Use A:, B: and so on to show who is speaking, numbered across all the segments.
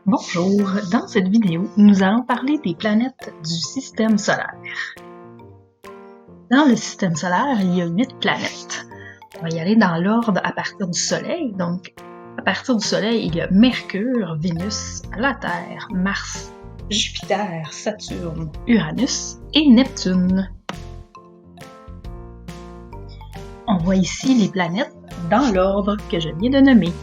A: Bonjour, dans cette vidéo, nous allons parler des planètes du système solaire. Dans le système solaire, il y a 8 planètes. On va y aller dans l'ordre à partir du Soleil. Donc, à partir du Soleil, il y a Mercure, Vénus, la Terre, Mars, Jupiter, Saturne, Uranus et Neptune. On voit ici les planètes dans l'ordre que je viens de nommer.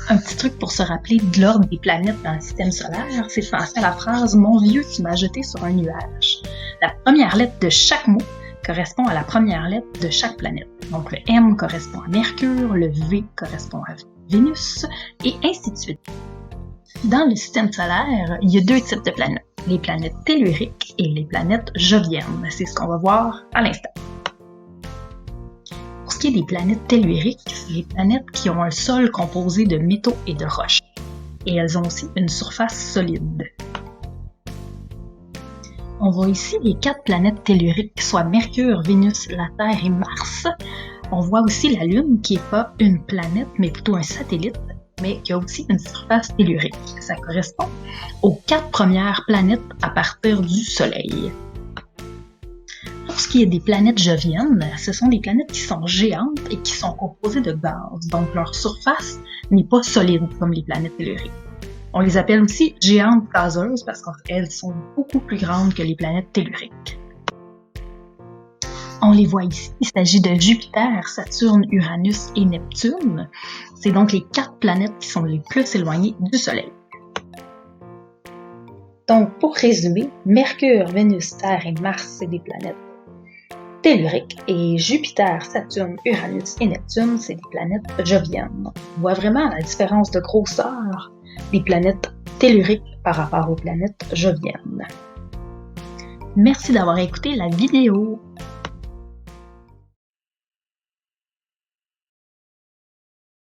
A: Un petit truc pour se rappeler de l'ordre des planètes dans le système solaire, c'est de penser à la phrase « Mon vieux, tu m'as jeté sur un nuage ». La première lettre de chaque mot correspond à la première lettre de chaque planète. Donc le M correspond à Mercure, le V correspond à Vénus, et ainsi de suite. Dans le système solaire, il y a 2 types de planètes, les planètes telluriques et les planètes joviennes. C'est ce qu'on va voir à l'instant. Pour ce qui est des planètes telluriques, c'est les planètes qui ont un sol composé de métaux et de roches. Et elles ont aussi une surface solide. On voit ici les 4 planètes telluriques, soit Mercure, Vénus, la Terre et Mars. On voit aussi la Lune, qui n'est pas une planète, mais plutôt un satellite, mais qui a aussi une surface tellurique. Ça correspond aux 4 premières planètes à partir du Soleil. Pour ce qui est des planètes joviennes, ce sont des planètes qui sont géantes et qui sont composées de gaz, donc leur surface n'est pas solide comme les planètes telluriques. On les appelle aussi géantes gazeuses parce qu'elles sont beaucoup plus grandes que les planètes telluriques. On les voit ici, il s'agit de Jupiter, Saturne, Uranus et Neptune. C'est donc les 4 planètes qui sont les plus éloignées du Soleil. Donc, pour résumer, Mercure, Vénus, Terre et Mars, c'est des planètes telluriques, et Jupiter, Saturne, Uranus et Neptune, c'est des planètes joviennes. On voit vraiment la différence de grosseur des planètes telluriques par rapport aux planètes joviennes. Merci d'avoir écouté la vidéo.